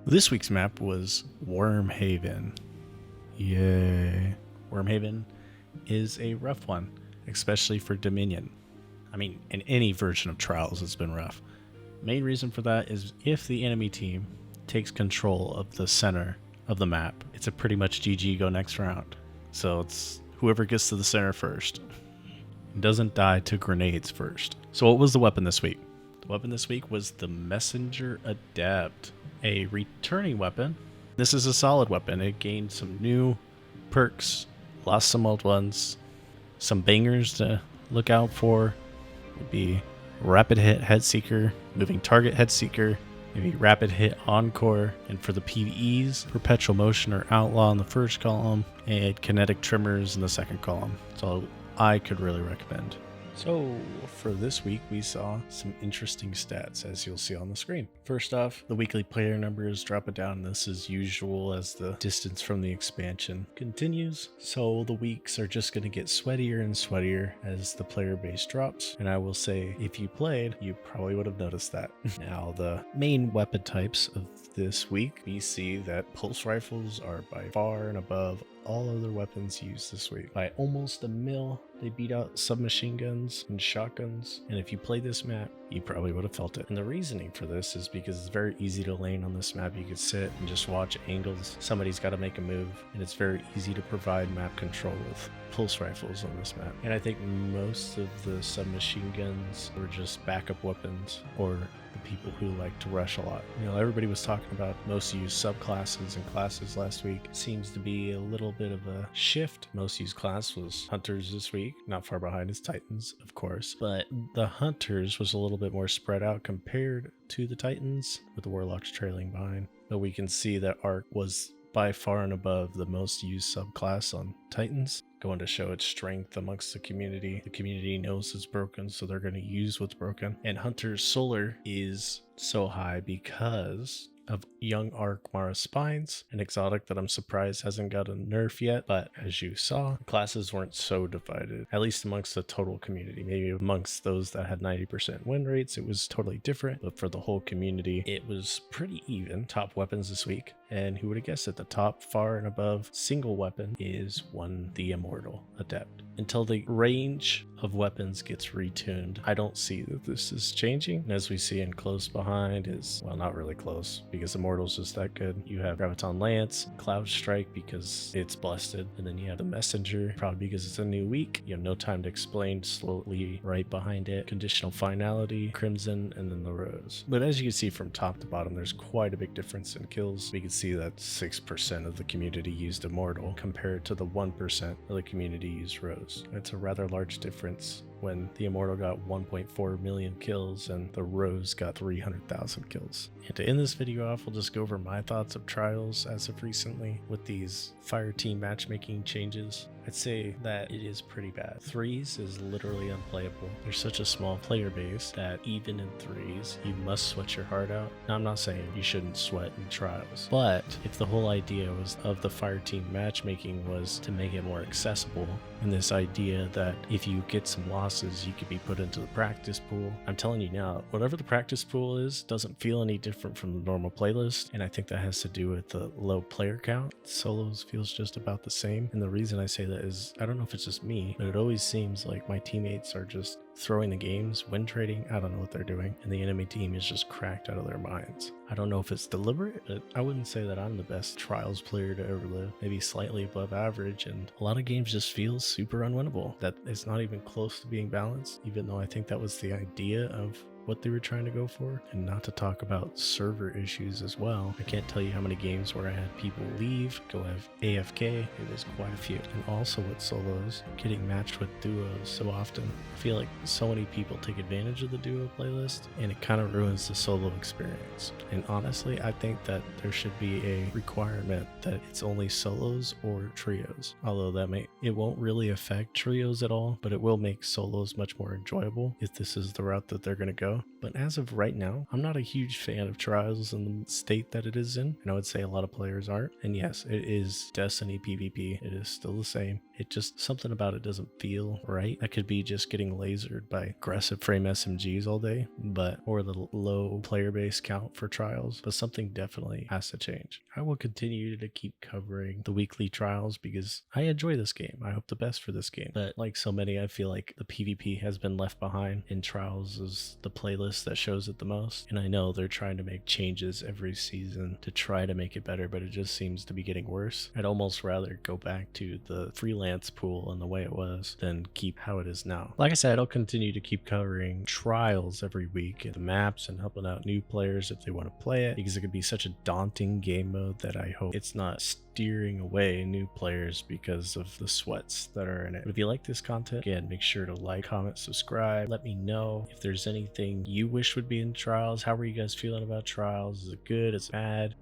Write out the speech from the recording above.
This week's map was Wormhaven. Yay. Wormhaven is a rough one, especially for Dominion. I mean, in any version of Trials, it's been rough. Main reason for that is if the enemy team takes control of the center of the map, it's a pretty much GG go next round. So it's whoever gets to the center first. Doesn't die to grenades first. So what was the weapon this week? The weapon this week was the Messenger Adept, a returning weapon. This is a solid weapon. It gained some new perks, lost some old ones. Some bangers to look out for would be Rapid Hit Headseeker, Moving Target Headseeker, maybe Rapid Hit Encore, and for the PvEs, Perpetual Motion or Outlaw in the first column, and Kinetic Trimmers in the second column. That's all I could really recommend. So for this week, we saw some interesting stats, as you'll see on the screen. First off, the weekly player numbers drop it down. This is usual as the distance from the expansion continues. So the weeks are just going to get sweatier and sweatier as the player base drops. And I will say, if you played, you probably would have noticed that. Now, the main weapon types of this week, we see that pulse rifles are by far and above all other weapons used this week. By almost a mil, they beat out submachine guns and shotguns. And if you play this map, you probably would have felt it. And the reasoning for this is because it's very easy to lane on this map. You could sit and just watch angles. Somebody's got to make a move, and it's very easy to provide map control with pulse rifles on this map. And I think most of the submachine guns were just backup weapons or the people who like to rush a lot. You know, everybody was talking about most used subclasses and classes last week. Seems to be a little bit of a shift. Most used class was Hunters this week. Not far behind is Titans, of course. But the Hunters was a little bit more spread out compared to the Titans, with the Warlocks trailing behind. But we can see that Arc was by far and above the most used subclass on Titans, going to show its strength amongst the community. The community knows it's broken, so they're going to use what's broken. And Hunter's Solar is so high because of Young Arc Mara Spines, an exotic that I'm surprised hasn't got a nerf yet. But as you saw, classes weren't so divided, at least amongst the total community. Maybe amongst those that had 90% win rates, it was totally different. But for the whole community, it was pretty even. Top weapons this week. And who would have guessed it? The top far and above single weapon is the Immortal Adept. Until the range of weapons gets retuned, I don't see that this is changing. And as we see in close behind is, well, not really close because Immortal's just that good. You have Graviton Lance, Cloud Strike because it's busted, and then you have the Messenger, probably because it's a new week. You have No Time to Explain slowly right behind it, Conditional Finality, Crimson, and then the Rose. But as you can see from top to bottom, there's quite a big difference in kills. We can see that 6% of the community used Immortal compared to the 1% of the community used Rose. It's a rather large difference when the Immortal got 1.4 million kills and the Rose got 300,000 kills. And to end this video off, we'll just go over my thoughts of Trials as of recently with these fire team matchmaking changes. I'd say that it is pretty bad. Threes is literally unplayable. There's such a small player base that even in threes, you must sweat your heart out. Now, I'm not saying you shouldn't sweat in Trials, but if the whole idea of the fire team matchmaking was to make it more accessible, and this idea that if you get some losses, you could be put into the practice pool. I'm telling you now, whatever the practice pool is doesn't feel any different from the normal playlist, and I think that has to do with the low player count. Solos feels just about the same, and the reason I say that is, I don't know if it's just me, but it always seems like my teammates are just throwing the games, win trading, I don't know what they're doing, and the enemy team is just cracked out of their minds. I don't know if it's deliberate, but I wouldn't say that I'm the best Trials player to ever live, maybe slightly above average, and a lot of games just feel super unwinnable, that it's not even close to being balanced, even though I think that was the idea of what they were trying to go for. And not to talk about server issues as well. I can't tell you how many games where I had people leave, go have AFK. It was quite a few. And also with solos, getting matched with duos so often. I feel like so many people take advantage of the duo playlist, and it kind of ruins the solo experience. And honestly, I think that there should be a requirement that it's only solos or trios. Although it won't really affect trios at all, but it will make solos much more enjoyable if this is the route that they're going to go. But as of right now, I'm not a huge fan of Trials in the state that it is in, and I would say a lot of players aren't. And yes, it is Destiny PvP. It is still the same. It just, something about it doesn't feel right. I could be just getting lasered by aggressive frame SMGs all day, or the low player base count for trials, but something definitely has to change. I will continue to keep covering the weekly trials because I enjoy this game. I hope the best for this game. But like so many, I feel like the PvP has been left behind, and trials is the playlist that shows it the most. And I know they're trying to make changes every season to try to make it better, but it just seems to be getting worse. I'd almost rather go back to the freelance pool and the way it was than keep how it is now. Like I said, I'll continue to keep covering trials every week and the maps and helping out new players if they want to play it, because it could be such a daunting game mode that I hope it's not steering away new players because of the sweats that are in it. But if you like this content, again, make sure to like, comment, subscribe. Let me know if there's anything you wish would be in trials. How are you guys feeling about trials? Is it good? Is it bad?